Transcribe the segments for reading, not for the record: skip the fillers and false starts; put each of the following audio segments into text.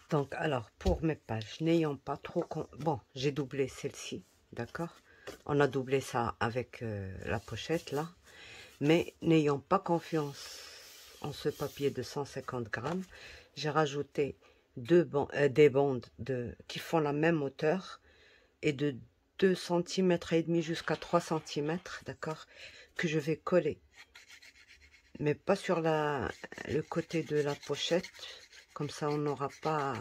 Donc, alors, pour mes pages, n'ayant pas trop... Bon, j'ai doublé celle-ci, d'accord? On a doublé ça avec la pochette, là. Mais n'ayant pas confiance en ce papier de 150 grammes, j'ai rajouté des bandes qui font la même hauteur et de 2 cm et demi jusqu'à 3 cm, d'accord? Que je vais coller. Mais pas sur le côté de la pochette. Comme ça, on n'aura pas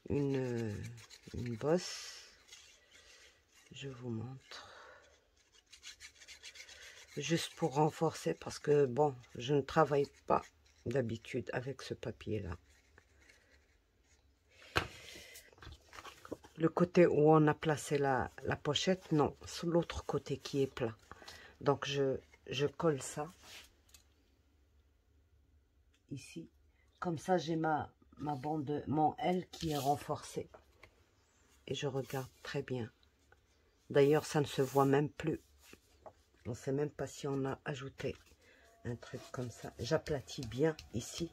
une bosse. Je vous montre. Juste pour renforcer, parce que, bon, je ne travaille pas d'habitude avec ce papier-là. Le côté où on a placé la pochette, non. C'est l'autre côté qui est plat. Donc, je colle ça. Ici. Comme ça, j'ai ma bande, mon L qui est renforcé. Et je regarde très bien. D'ailleurs, ça ne se voit même plus. On ne sait même pas si on a ajouté un truc comme ça. J'aplatis bien ici.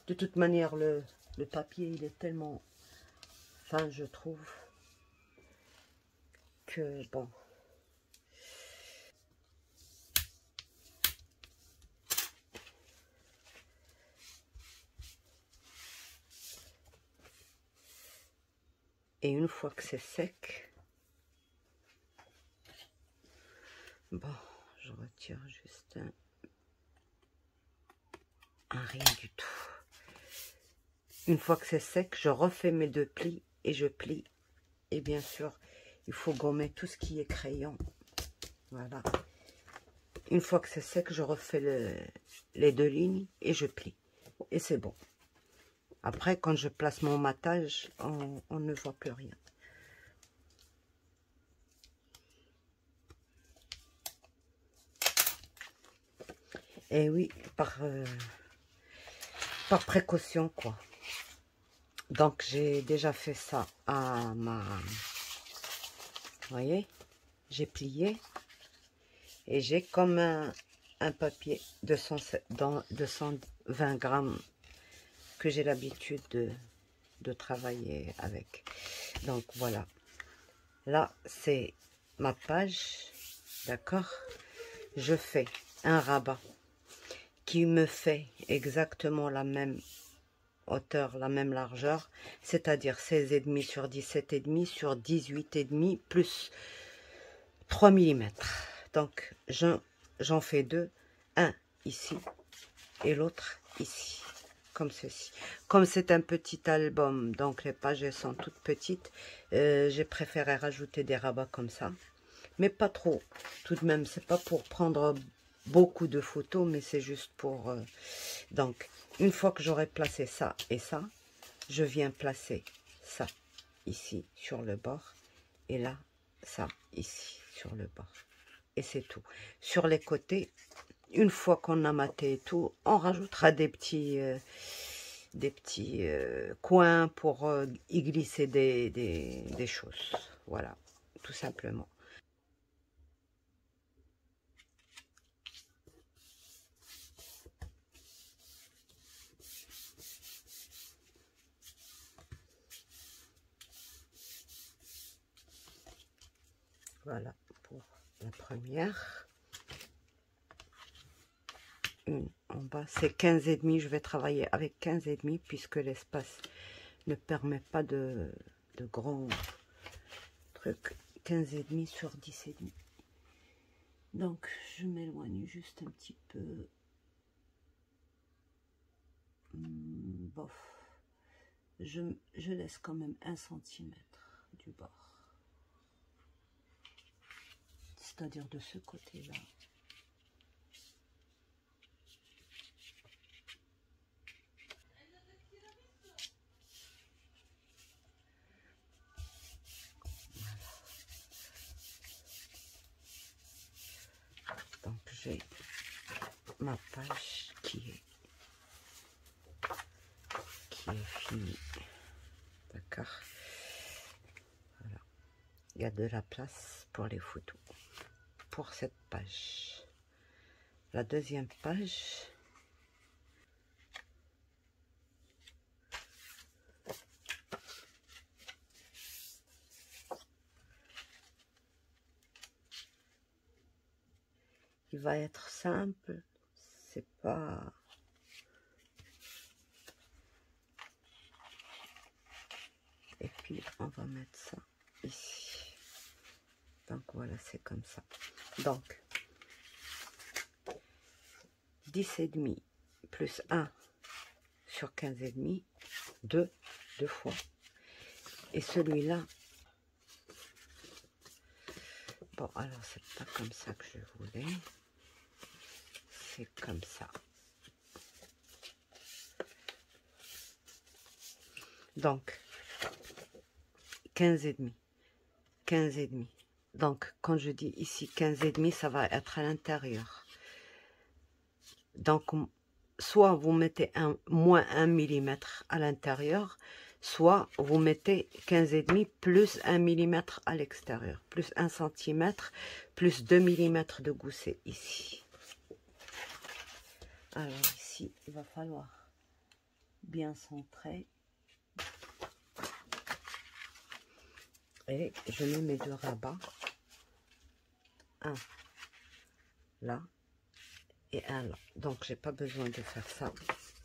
De toute manière, le papier, il est tellement fin, je trouve, que bon. Et une fois que c'est sec, bon, je retire juste un rien du tout. Une fois que c'est sec, je refais mes 2 plis et je plie. Et bien sûr, il faut gommer tout ce qui est crayon. Voilà. Une fois que c'est sec, je refais les 2 lignes et je plie. Et c'est bon. Après, quand je place mon matage, on ne voit plus rien. Et oui, par précaution, quoi. Donc, j'ai déjà fait ça à ma... Vous voyez, j'ai plié. Et j'ai comme un papier de 220 grammes que j'ai l'habitude de travailler avec. Donc, voilà. Là, c'est ma page. D'accord? Je fais un rabat qui me fait exactement la même hauteur, la même largeur, c'est-à-dire 16,5 sur 17,5 sur 18,5 plus 3 mm. Donc, j'en fais 2, un ici et l'autre ici, comme ceci. Comme c'est un petit album, donc les pages elles sont toutes petites, j'ai préféré rajouter des rabats comme ça, mais pas trop. Tout de même, c'est pas pour prendre beaucoup de photos, mais c'est juste pour... Donc, une fois que j'aurai placé ça et ça, je viens placer ça ici sur le bord et là, ça ici sur le bord. Et c'est tout. Sur les côtés, une fois qu'on a maté et tout, on rajoutera des petits coins pour y glisser des choses. Voilà, tout simplement. Voilà pour la première. Une en bas, c'est 15,5. Je vais travailler avec 15,5 puisque l'espace ne permet pas de grands trucs. 15,5 sur 10,5. Donc, je m'éloigne juste un petit peu. Bof. Je laisse quand même 1 cm du bord. C'est-à-dire de ce côté-là. Donc j'ai ma page qui est finie. D'accord. Voilà. Il y a de la place pour les photos. Pour cette page. La deuxième page. il va être simple, c'est pas... Et puis, on va mettre ça ici. Donc, voilà, c'est comme ça. Donc, 10,5 plus 1 sur 15,5, 2 fois. Et celui-là, bon, alors, c'est pas comme ça que je voulais. C'est comme ça. Donc, 15,5. 15,5. Donc, quand je dis ici 15,5, ça va être à l'intérieur. Donc, soit vous mettez moins 1 mm à l'intérieur, soit vous mettez 15,5 plus 1 mm à l'extérieur, plus 1 cm, plus 2 mm de gousset ici. Alors ici, il va falloir bien centrer. Et je mets mes deux rabats. Un là et un là. Donc, j'ai pas besoin de faire ça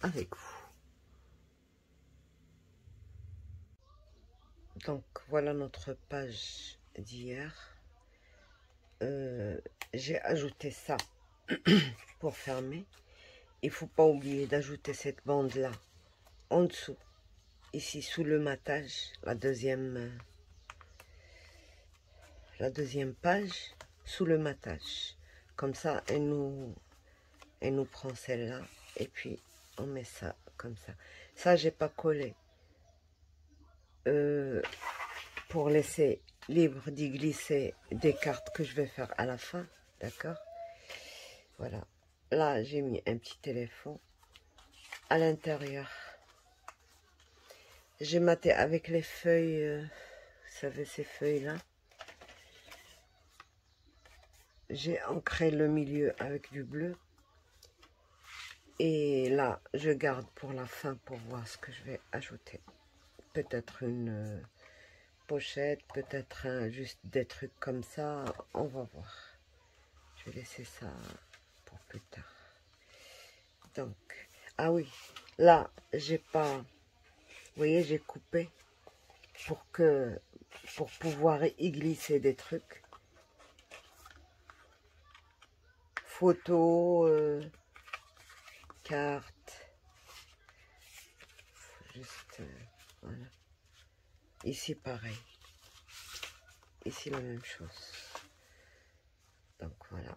avec vous. Donc, voilà notre page d'hier. J'ai ajouté ça pour fermer. Il faut pas oublier d'ajouter cette bande là en dessous, ici sous le matage, la deuxième page sous le matage. Comme ça, elle nous prend celle-là et puis on met ça comme ça. Ça, j'ai pas collé pour laisser libre d'y glisser des cartes que je vais faire à la fin, d'accord? Voilà. Là, j'ai mis un petit éléphant à l'intérieur. J'ai maté avec les feuilles, vous savez, ces feuilles-là. J'ai ancré le milieu avec du bleu. Et là, je garde pour la fin pour voir ce que je vais ajouter. Peut-être une pochette, peut-être juste des trucs comme ça. On va voir. Je vais laisser ça pour plus tard. Donc, ah oui, là, j'ai pas... Vous voyez, j'ai coupé pour pouvoir y glisser des trucs. Photos, cartes. Juste, voilà. Ici, pareil. Ici, la même chose. Donc, voilà.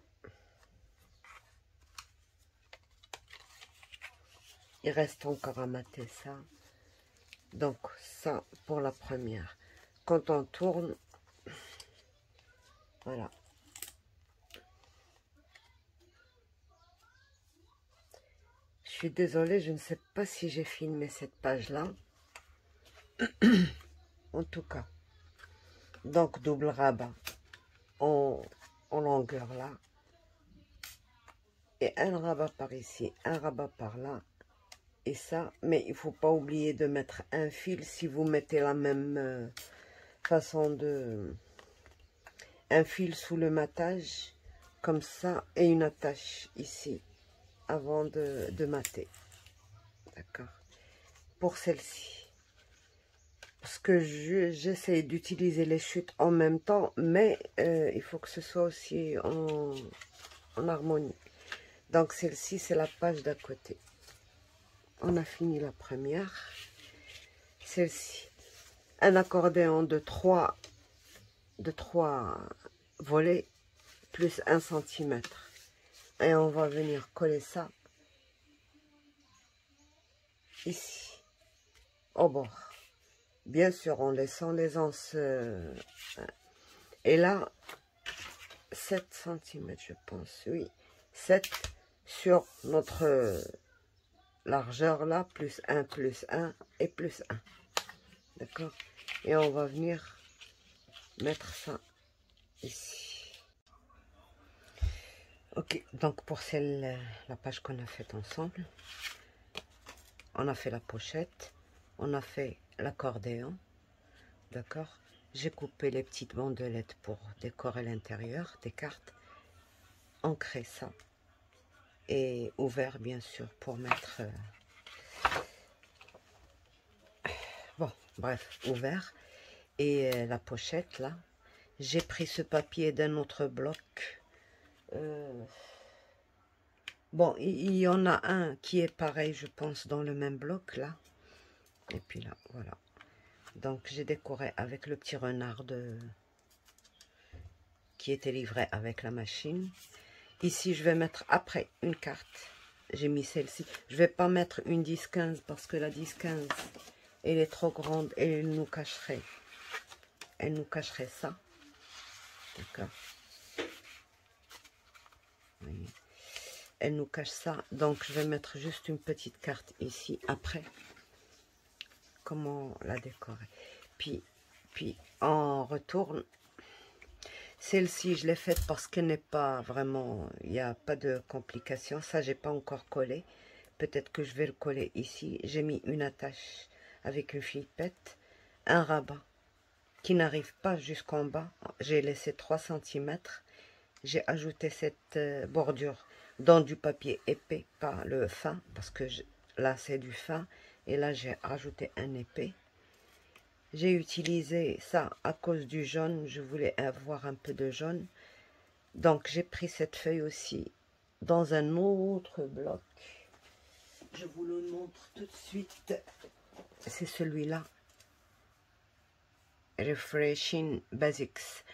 Il reste encore à mater ça. Donc, ça, pour la première. Quand on tourne, voilà. Je suis désolée, je ne sais pas si j'ai filmé cette page-là. En tout cas. Donc, double rabat en longueur là. Et un rabat par ici, un rabat par là. Et ça, mais il faut pas oublier de mettre un fil si vous mettez la même façon de... Un fil sous le matage, comme ça, et une attache ici, avant de mater. D'accord? Pour celle-ci. Parce que j'essaie d'utiliser les chutes en même temps, mais il faut que ce soit aussi en harmonie. Donc celle-ci, c'est la page d'à côté. On a fini la première. Celle-ci, un accordéon de 3 volets plus 1 cm. Et on va venir coller ça ici, au bord. Bien sûr, en laissant les anses. Et là, 7 cm, je pense. Oui, 7 sur notre largeur là, plus 1 et plus 1. D'accord? Et on va venir mettre ça ici. Ok, donc pour la page qu'on a faite ensemble, on a fait la pochette, on a fait l'accordéon, d'accord? J'ai coupé les petites bandelettes pour décorer l'intérieur des cartes. ancré ça. Et ouvert, bien sûr, pour mettre... bon, bref, ouvert. Et la pochette, là, j'ai pris ce papier d'un autre bloc. Bon, il y en a un qui est pareil, je pense, dans le même bloc, là. Et puis là, voilà. Donc, j'ai décoré avec le petit renard qui était livré avec la machine. Ici, je vais mettre après une carte. J'ai mis celle-ci. Je vais pas mettre une 10-15 parce que la 10-15, elle est trop grande et elle nous cacherait. Elle nous cacherait ça. D'accord. Elle nous cache ça. Donc, je vais mettre juste une petite carte ici après. Comment la décorer. Puis on retourne. Celle-ci, je l'ai faite parce qu'elle n'est pas vraiment... Il n'y a pas de complications. Ça, j'ai pas encore collé. Peut-être que je vais le coller ici. J'ai mis une attache avec une flippette. Un rabat qui n'arrive pas jusqu'en bas. J'ai laissé 3 cm. J'ai ajouté cette bordure dans du papier épais, pas le fin. Parce que là, c'est du fin. Et là, j'ai rajouté un épais. J'ai utilisé ça à cause du jaune. Je voulais avoir un peu de jaune. Donc, j'ai pris cette feuille aussi dans un autre bloc. Je vous le montre tout de suite. C'est celui-là. Refreshing Basics.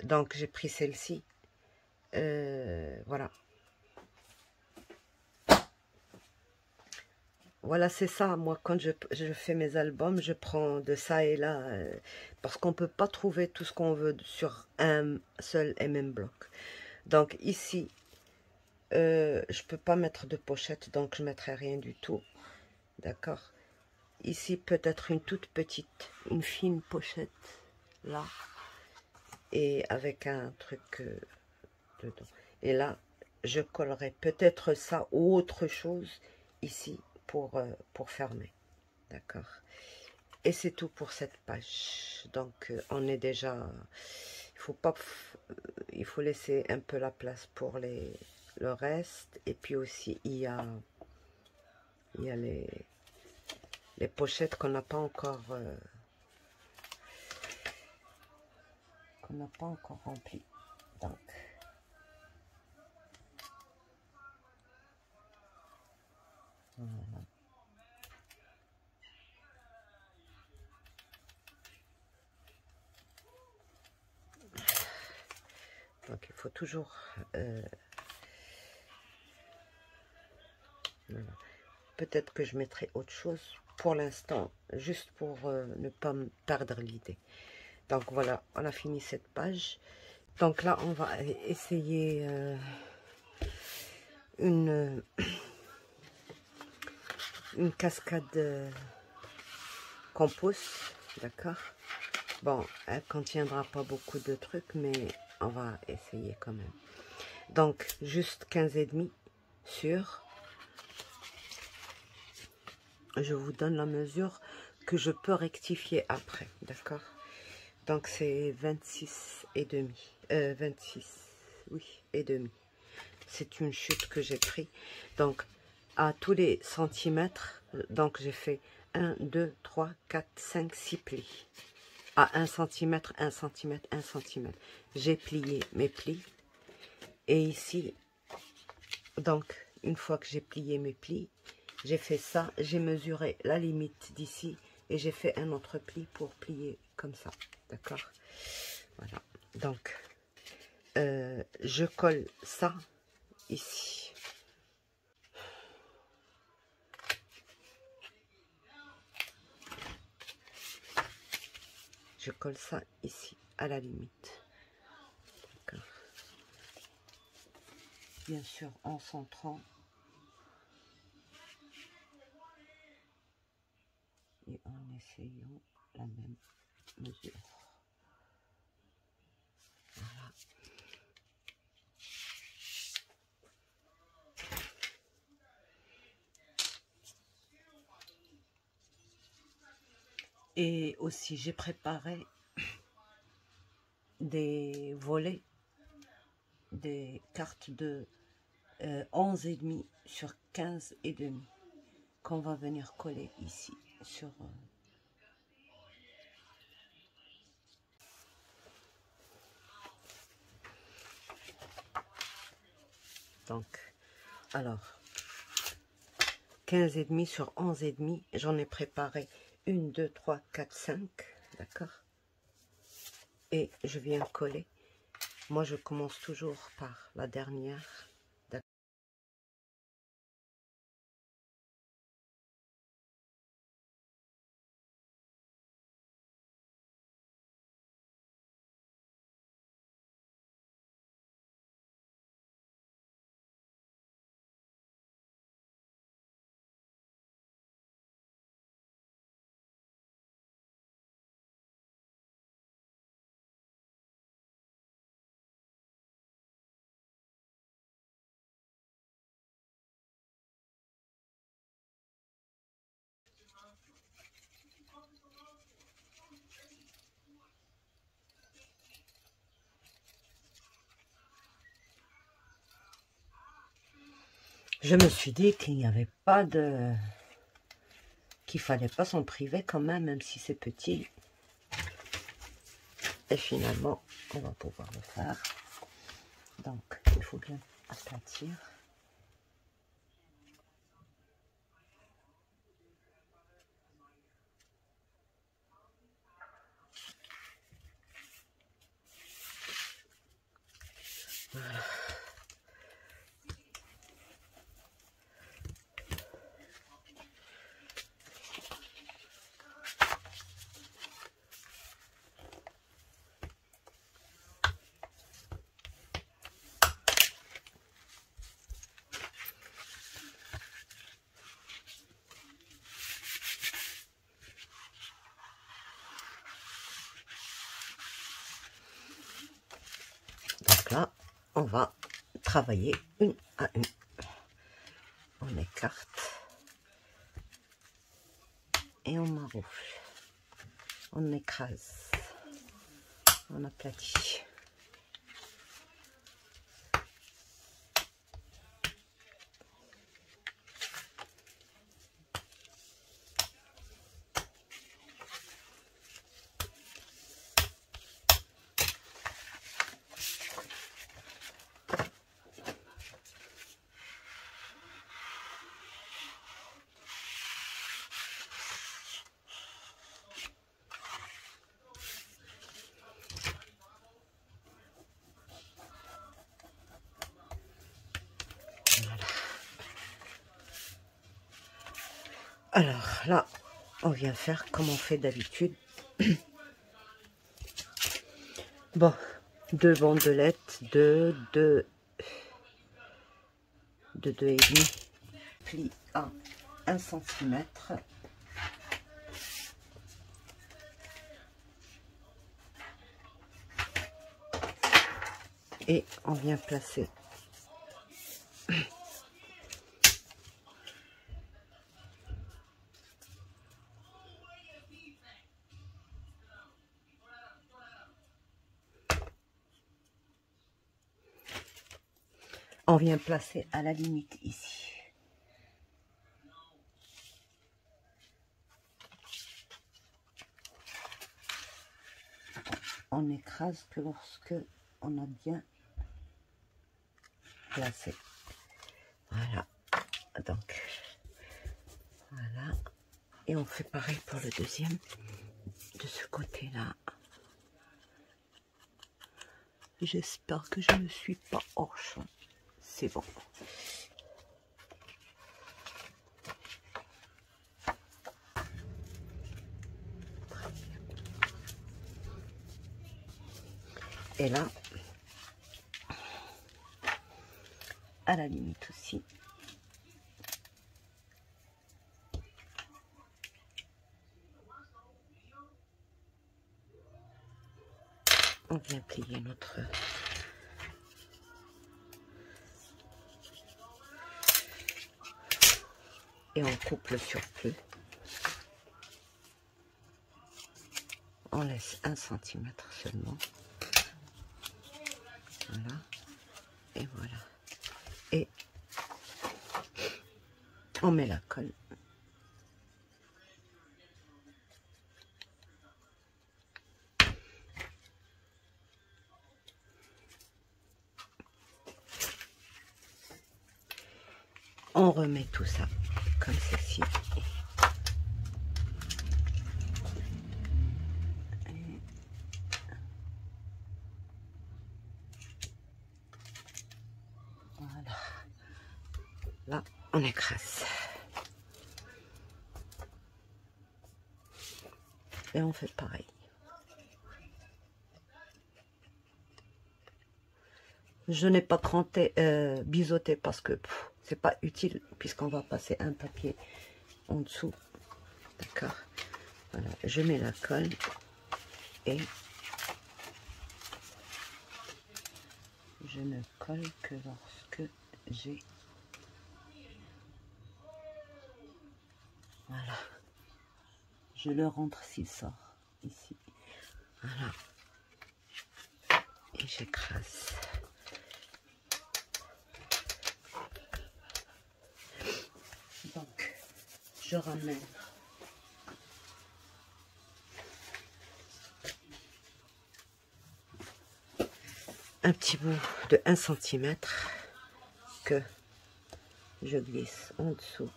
Donc, j'ai pris celle-ci. Voilà. Voilà, c'est ça. Moi, quand je fais mes albums, je prends de ça et là. Parce qu'on ne peut pas trouver tout ce qu'on veut sur un seul et même bloc. Donc, ici, je ne peux pas mettre de pochette, donc je ne mettrai rien du tout. D'accord. Ici, peut-être une toute petite, une fine pochette. Là. Et avec un truc dedans. Et là, je collerai peut-être ça ou autre chose ici pour fermer. D'accord. Et c'est tout pour cette page. Donc, on est déjà... Il faut laisser un peu la place pour le reste. Et puis aussi, il y a les pochettes qu'on n'a pas encore... remplies. Donc... Voilà. Donc il faut toujours voilà. Peut-être que je mettrai autre chose pour l'instant, juste pour ne pas me perdre l'idée. Donc voilà, on a fini cette page. Donc là, on va essayer une cascade compost, d'accord. Bon, elle contiendra pas beaucoup de trucs, mais on va essayer quand même. Donc, juste 15,5 sur... Je vous donne la mesure que je peux rectifier après, d'accord. Donc, c'est 26,5. 26, oui, et demi. C'est une chute que j'ai pris. Donc, à tous les centimètres, donc j'ai fait 1, 2, 3, 4, 5, 6 plis. À 1 cm, 1 cm, 1 cm. J'ai plié mes plis. Et ici, donc, une fois que j'ai plié mes plis, j'ai fait ça. J'ai mesuré la limite d'ici. Et j'ai fait un autre pli pour plier comme ça. D'accord? Voilà. Donc, je colle ça ici. Je colle ça ici, à la limite. D'accord. Bien sûr, en centrant. Et en essayant la même mesure. Voilà. Et aussi, j'ai préparé des volets des cartes de 11,5 sur 15,5 qu'on va venir coller ici sur... Donc, alors, 15,5 sur 11,5, j'en ai préparé 1, 2, 3, 4, 5, d'accord? Et je viens coller. Moi, je commence toujours par la dernière. Je me suis dit qu'il n'y avait pas de... qu'il fallait pas s'en priver quand même si c'est petit. Et finalement, on va pouvoir le faire. Donc, il faut bien aplatir. Voilà. Donc là, on va travailler une à une. On écarte et on maroufle. On écrase. On aplatit. Alors là, on vient faire comme on fait d'habitude. Bon, 2 bandelettes de 2,5 pli à 1 cm. Et on vient placer à la limite ici. On n'écrase que lorsque on a bien placé. Voilà. Donc, voilà. Et on fait pareil pour le deuxième. De ce côté-là. J'espère que je ne suis pas hors champ. C'est bon. Et là, à la limite aussi. On vient plier notre... Et on coupe le surplus. On laisse 1 cm seulement. Voilà. Et voilà. Et on met la colle. On remet tout ça comme ceci. Voilà. Là, on écrase. Et on fait pareil. Je n'ai pas cranté, biseauté parce que c'est pas utile puisqu'on va passer un papier en dessous. D'accord. Voilà, je mets la colle et je ne colle que lorsque j'ai... Voilà. Je le rentre s'il sort ici. Voilà. Et j'écrase. Donc, je ramène un petit bout de 1 cm que je glisse en dessous.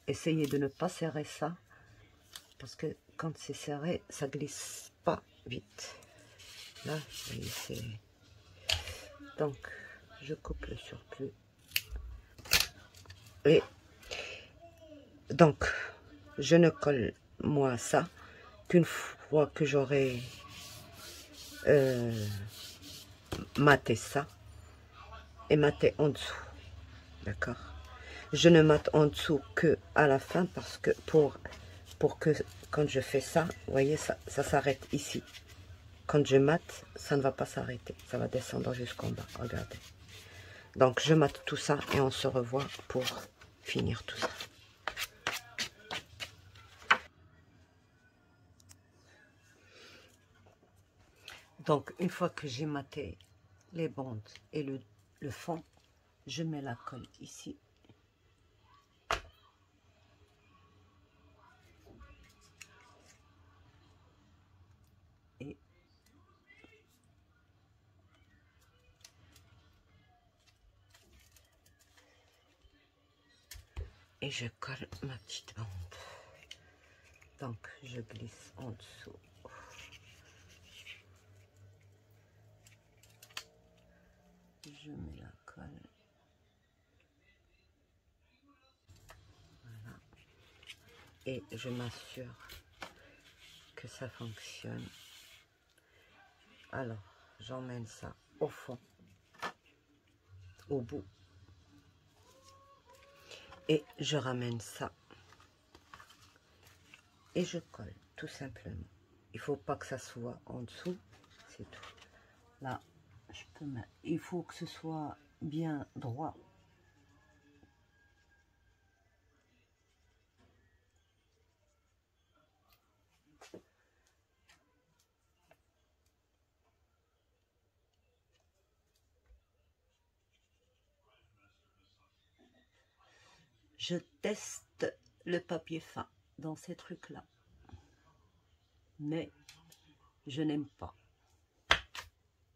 Essayez de ne pas serrer ça, parce que quand c'est serré, ça glisse pas vite. Là, vous voyez, c'est... Donc, je coupe le surplus. Et donc, je ne colle, moi, ça, qu'une fois que j'aurai maté ça, et maté en dessous. D'accord? Je ne mate en dessous que à la fin, parce que pour que quand je fais ça, vous voyez, ça s'arrête ici. Quand je mate, ça ne va pas s'arrêter. Ça va descendre jusqu'en bas. Regardez. Donc, je mate tout ça et on se revoit pour finir tout ça. Donc, une fois que j'ai maté les bandes et le fond, je mets la colle ici. Et je colle ma petite bande. Donc, je glisse en dessous. Je mets la colle. Voilà. Et je m'assure que ça fonctionne. Alors, j'emmène ça au fond, au bout. Et je ramène ça. Et je colle, tout simplement. Il ne faut pas que ça soit en dessous, c'est tout. Là, je peux mettre. Il faut que ce soit bien droit. Je teste le papier fin dans ces trucs-là. Mais je n'aime pas.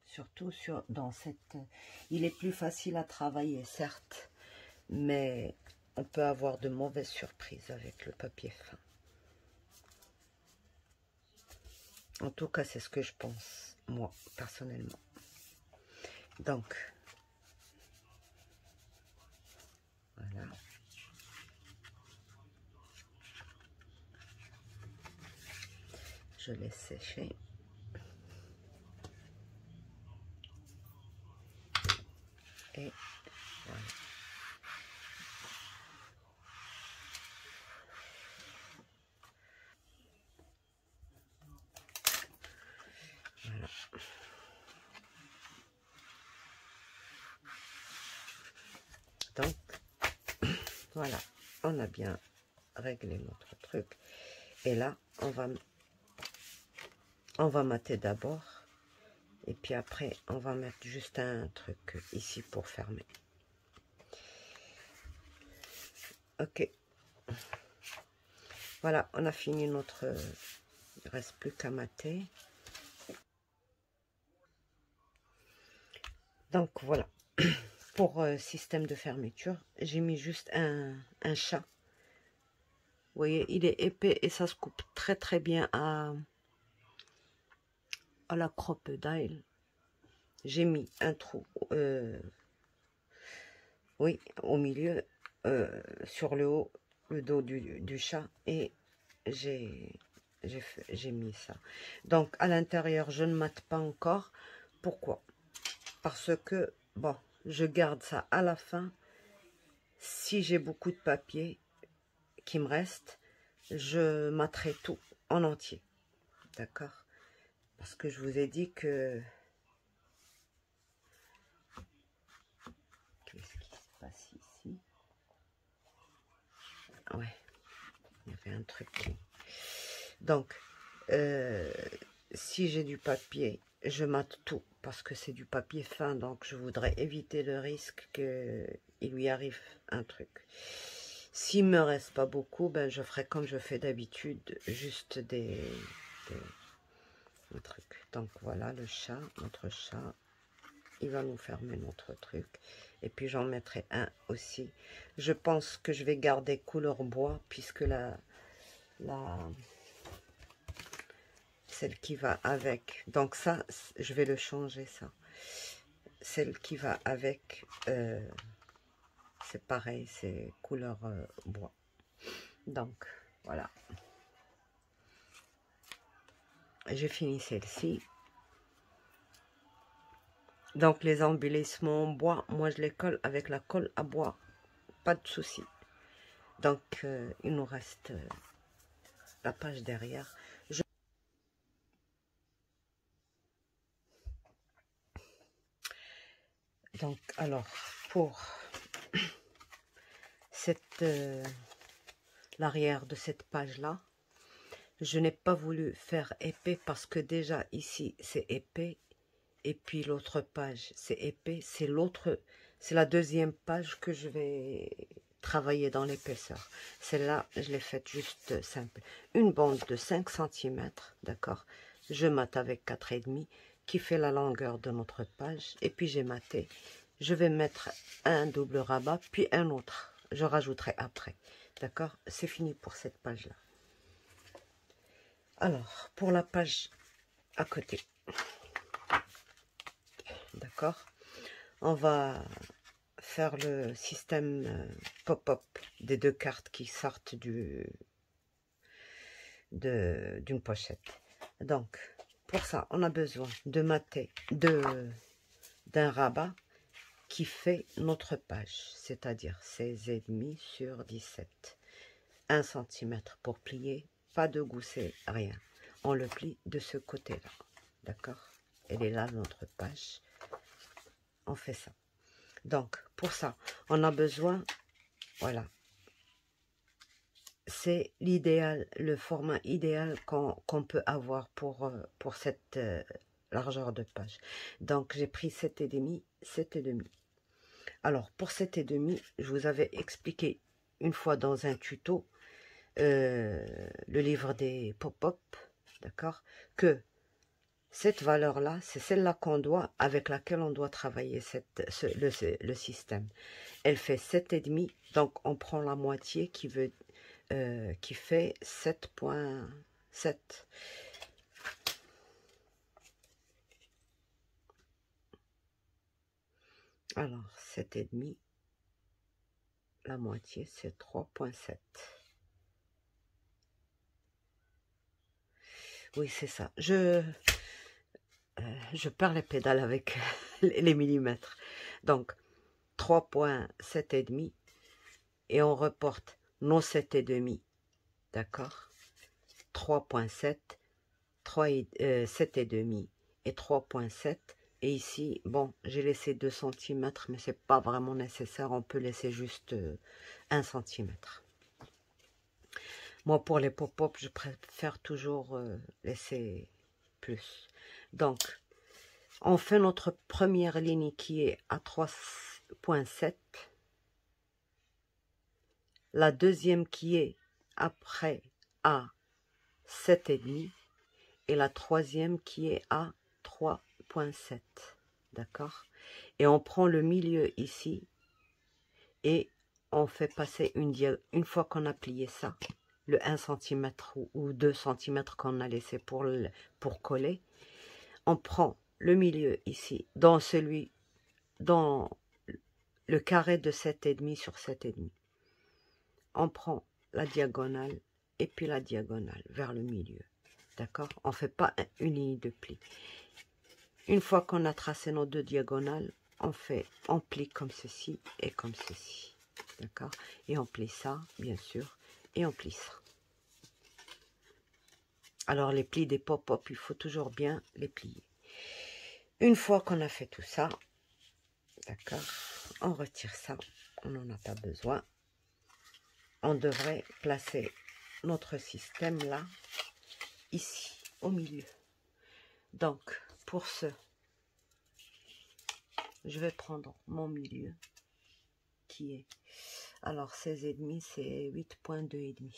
Surtout dans cette... Il est plus facile à travailler, certes, mais on peut avoir de mauvaises surprises avec le papier fin. En tout cas, c'est ce que je pense, moi, personnellement. Donc, voilà. Je laisse sécher. Et voilà. Voilà. Donc, voilà, on a bien réglé notre truc. Et là, on va mater d'abord. Et puis après, on va mettre juste un truc ici pour fermer. Ok. Voilà, on a fini notre... Il ne reste plus qu'à mater. Donc voilà. Pour système de fermeture, j'ai mis juste un chat. Vous voyez, il est épais et ça se coupe très très bien à la crocodile. J'ai mis un trou, oui, au milieu, sur le haut, le dos du chat, et j'ai mis ça. Donc à l'intérieur, je ne mate pas encore. Pourquoi? Parce que, bon, je garde ça à la fin. Si j'ai beaucoup de papier qui me reste, je materai tout en entier. D'accord? Parce que je vous ai dit que... Qu'est-ce qui se passe ici? Ouais, il y avait un truc qui... Donc, si j'ai du papier, je mate tout. Parce que c'est du papier fin, donc je voudrais éviter le risque qu'il lui arrive un truc. S'il me reste pas beaucoup, ben je ferai comme je fais d'habitude, juste des trucs. Donc voilà le chat, notre chat, il va nous fermer notre truc. Et puis j'en mettrai un aussi. Je pense que je vais garder couleur bois, puisque celle qui va avec, donc ça, je vais le changer ça. Celle qui va avec, c'est pareil, c'est couleur bois. Donc, voilà. J'ai fini celle-ci. Donc, les embellissements en bois, moi, je les colle avec la colle à bois. Pas de souci. Donc, il nous reste la page derrière. Donc, alors, pour cette l'arrière de cette page-là, je n'ai pas voulu faire épais parce que déjà ici c'est épais et puis l'autre page c'est épais. C'est la deuxième page que je vais travailler dans l'épaisseur. Celle-là, je l'ai faite juste simple. Une bande de 5 cm, d'accord. Je mate avec 4,5 qui fait la longueur de notre page. Et puis j'ai maté. Je vais mettre un double rabat, puis un autre. Je rajouterai après. D'accord? C'est fini pour cette page-là. Alors, pour la page à côté, d'accord, on va faire le système pop-up des deux cartes qui sortent d'une pochette. Donc, pour ça, on a besoin de mater d'un rabat qui fait notre page, c'est-à-dire 16,5 sur 17. 1 cm pour plier, pas de gousset, rien. On le plie de ce côté-là, d'accord? Elle est là, notre page. On fait ça. Donc, pour ça, on a besoin, voilà. C'est l'idéal, le format idéal qu'on peut avoir pour cette largeur de page. Donc, j'ai pris 7,5, 7,5. Alors, pour 7,5, je vous avais expliqué une fois dans un tuto, le livre des pop-up, d'accord, que cette valeur-là, c'est celle-là avec laquelle on doit travailler le système. Elle fait 7,5, donc on prend la moitié qui fait 7,7. Alors, 7,5, la moitié, c'est 3,7. Oui, c'est ça. Je perds les pédales avec les millimètres. Donc, 3,7,5 et on reporte nos 7,5, d'accord, 3,7, 7,5 et 3,7 Et ici, bon, j'ai laissé 2 cm, mais c'est pas vraiment nécessaire. On peut laisser juste 1 cm. Moi, pour les pop-up, je préfère toujours laisser plus. Donc, on fait notre première ligne qui est à 3,7. La deuxième qui est après à 7,5. Et la troisième qui est à 3,7. D'accord? Et on prend le milieu ici. Et on fait passer une fois qu'on a plié ça, le 1 cm ou 2 cm qu'on a laissé pour coller, on prend le milieu ici, dans le carré de 7,5 sur 7,5. On prend la diagonale et puis la diagonale vers le milieu. D'accord? On ne fait pas une ligne de pli. Une fois qu'on a tracé nos 2 diagonales, on plie comme ceci et comme ceci. D'accord? Et on plie ça, bien sûr, et on plie ça. Alors, les plis des pop-up, il faut toujours bien les plier. Une fois qu'on a fait tout ça, d'accord, on retire ça, on n'en a pas besoin. On devrait placer notre système là, ici, au milieu. Donc, pour ce, je vais prendre mon milieu, qui est, alors 16,5, c'est 8,2,5.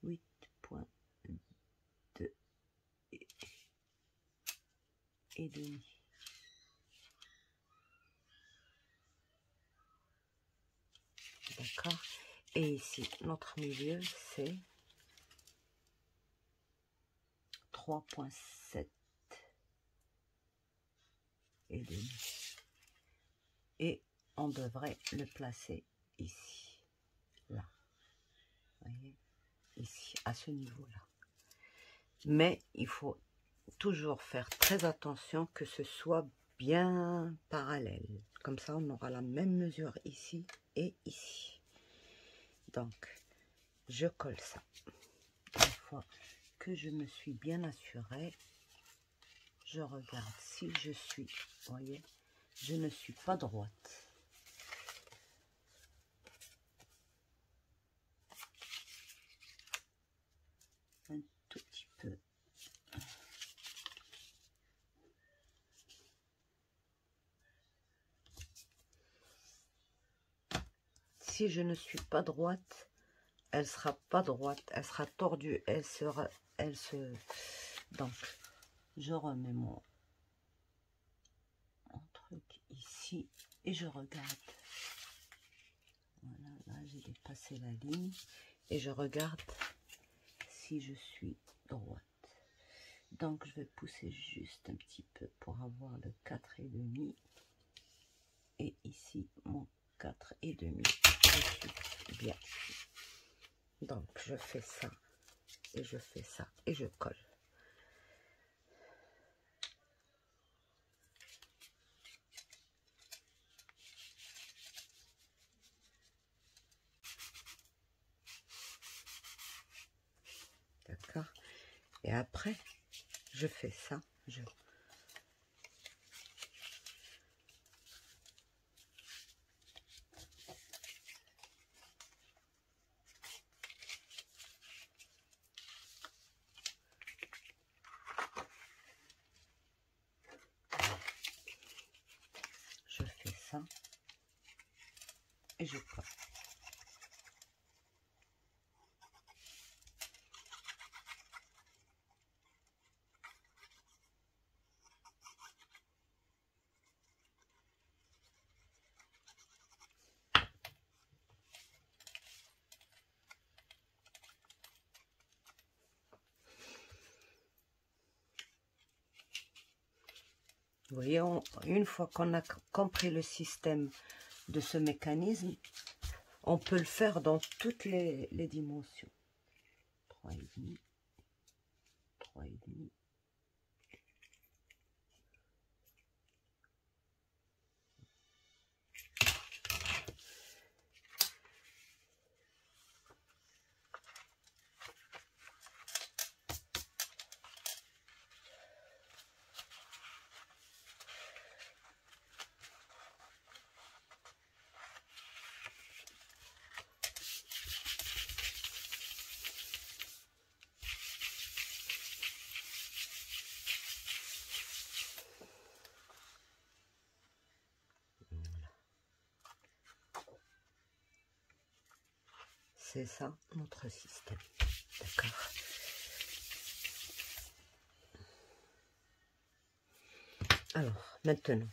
8,2 et demi. D'accord. Et ici, notre milieu, c'est 3,7 et demi. Et on devrait le placer ici, là. Vous voyez, ici, à ce niveau-là. Mais il faut toujours faire très attention que ce soit bien parallèle. Comme ça, on aura la même mesure ici et ici. Donc, je colle ça. Une fois que je me suis bien assurée, je regarde si je suis, vous voyez, je ne suis pas droite. Un tout petit peu. Si je ne suis pas droite, elle sera pas droite, elle sera tordue, donc je remets mon truc ici et je regarde. Voilà, là j'ai dépassé la ligne et je regarde si je suis droite. Donc je vais pousser juste un petit peu pour avoir le 4,5 et ici mon 4,5. Je suis bien. Donc je fais ça et je fais ça et je colle. D'accord? Et après, je fais ça. Je fais ça et je colle. Vous voyez, une fois qu'on a compris le système de ce mécanisme, on peut le faire dans toutes les dimensions. 3,5, 3,5. c'est ça notre système. D'accord. Alors, maintenant,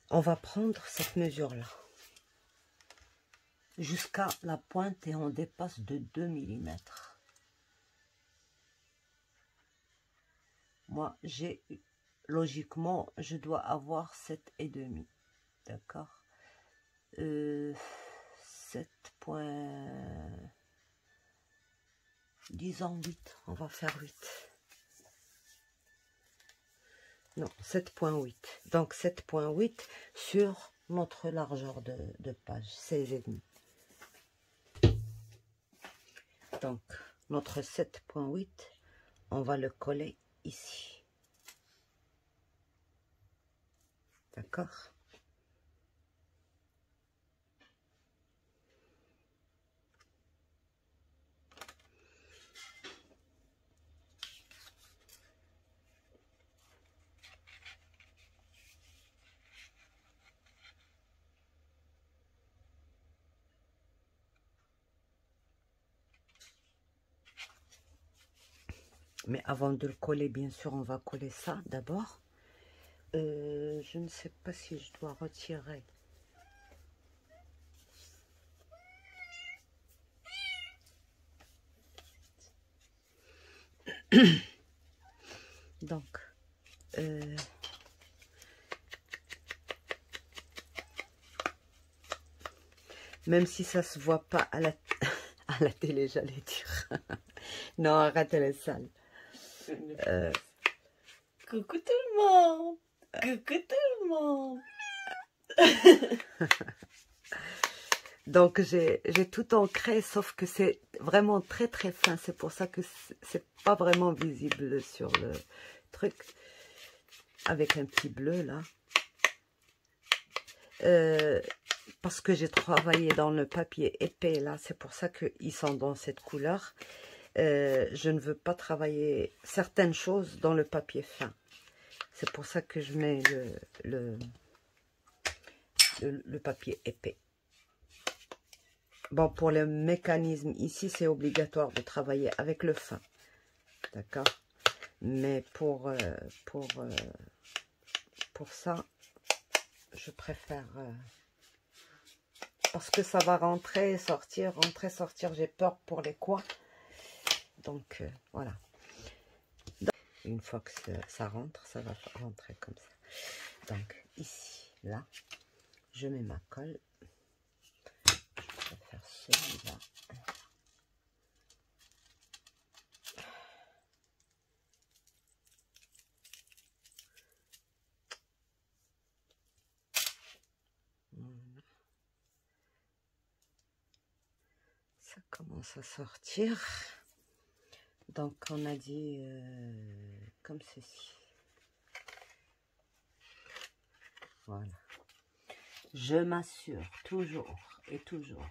on va prendre cette mesure-là jusqu'à la pointe et on dépasse de 2 mm. Moi, logiquement, je dois avoir 7,5. D'accord. 7 points... Disons 8. On va faire 8. Non, 7,8. Donc 7,8 sur notre largeur de page, 16,5. Donc notre 7,8, on va le coller ici. D'accord? Mais avant de le coller, bien sûr, on va coller ça d'abord. Je ne sais pas si je dois retirer. Donc, même si ça se voit pas à la, à la télé, j'allais dire. Non, arrête, elle est sale. Coucou tout le monde. Coucou tout le monde. Donc, j'ai tout ancré, sauf que c'est vraiment très très fin. C'est pour ça que c'est pas vraiment visible sur le truc. Avec un petit bleu, là. Parce que j'ai travaillé dans le papier épais, là. C'est pour ça qu'ils sont dans cette couleur. Je ne veux pas travailler certaines choses dans le papier fin. C'est pour ça que je mets le papier épais. Bon, pour le mécanisme, ici, c'est obligatoire de travailler avec le fin. D'accord? Mais pour ça, je préfère... parce que ça va rentrer, sortir, j'ai peur pour les coins. Donc, voilà. Une fois que ça rentre, ça va rentrer comme ça. Donc, ici, là, je mets ma colle. Je vais faire celui-là. Ça commence à sortir. Donc, on a dit comme ceci. Voilà. Je m'assure toujours et toujours.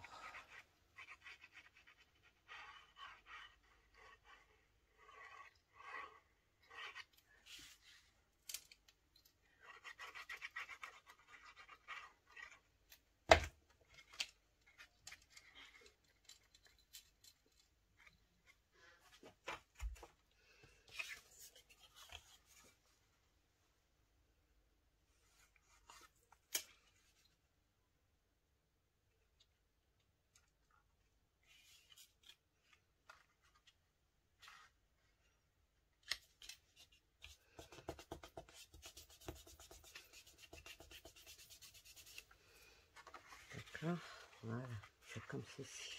Voilà, c'est comme ceci.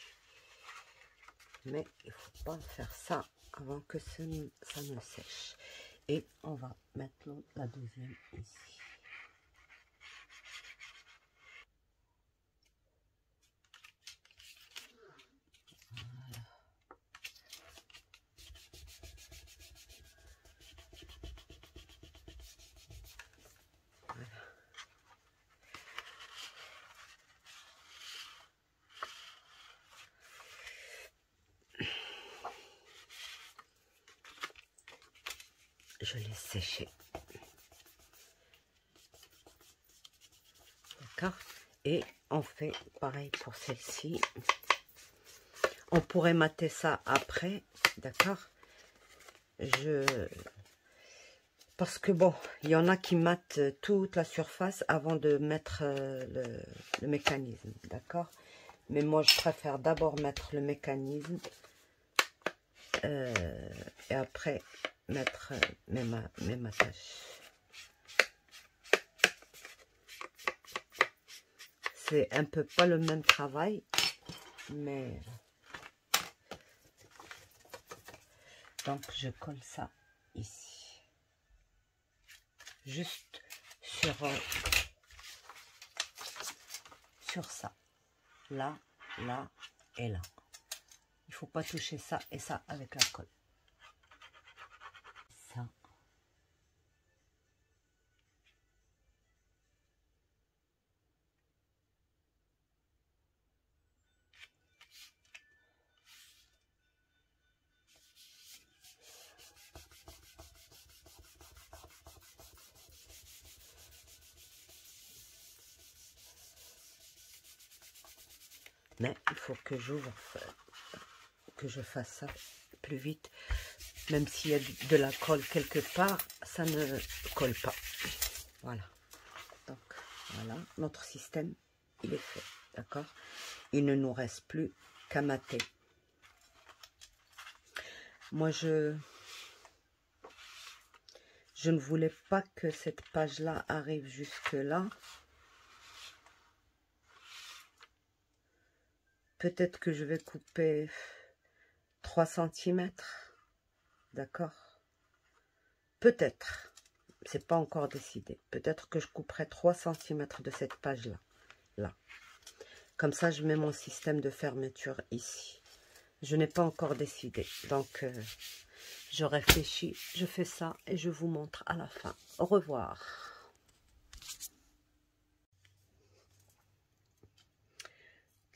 Mais il ne faut pas faire ça avant que ça ne sèche. Et on va mettre la deuxième ici. Voilà. Voilà. Je laisse sécher. D'accord? Et on fait pareil pour celle-ci. On pourrait mater ça après, d'accord? Parce que bon, il y en a qui matent toute la surface avant de mettre le mécanisme, d'accord? Mais moi, je préfère d'abord mettre le mécanisme et après mettre mes matages. C'est un peu pas le même travail, mais... Donc, je colle ça ici. Juste sur ça. Là, là et là. Il ne faut pas toucher ça et ça avec la colle. Ça. Mais il faut que je fasse ça plus vite. Même s'il y a de la colle quelque part, ça ne colle pas. Voilà. Donc, voilà, notre système, il est fait. D'accord? Il ne nous reste plus qu'à mater. Moi, je ne voulais pas que cette page-là arrive jusque-là. Peut-être que je vais couper 3 cm. D'accord? Peut-être. C'est pas encore décidé. Peut-être que je couperai 3 cm de cette page-là. Là. Comme ça, je mets mon système de fermeture ici. Je n'ai pas encore décidé. Donc, je réfléchis, je fais ça et je vous montre à la fin. Au revoir.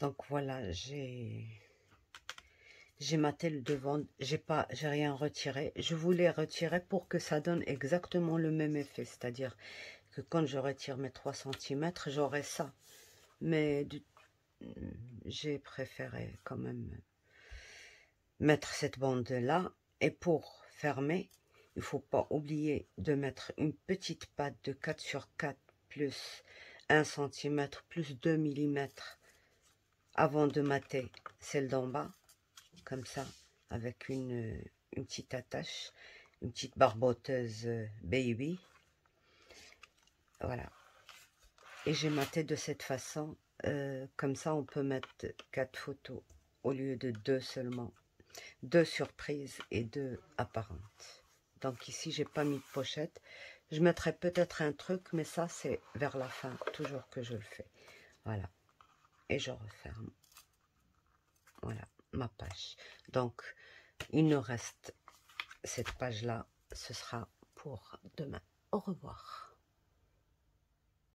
Donc voilà, j'ai maté le devant, j'ai rien retiré. Je voulais retirer pour que ça donne exactement le même effet, c'est-à-dire que quand je retire mes 3 cm, j'aurai ça. Mais j'ai préféré quand même mettre cette bande là. Et pour fermer, il ne faut pas oublier de mettre une petite patte de 4 sur 4 plus 1 cm plus 2 mm avant de mater celle d'en bas, comme ça, avec une petite attache, une petite barboteuse baby. Voilà. Et j'ai maté de cette façon, comme ça on peut mettre 4 photos au lieu de 2 seulement. 2 surprises et 2 apparentes. Donc ici, j'ai pas mis de pochette. Je mettrai peut-être un truc, mais ça, c'est vers la fin, toujours que je le fais. Voilà. Et je referme. Voilà, ma page. Donc, il nous reste cette page-là. Ce sera pour demain. Au revoir.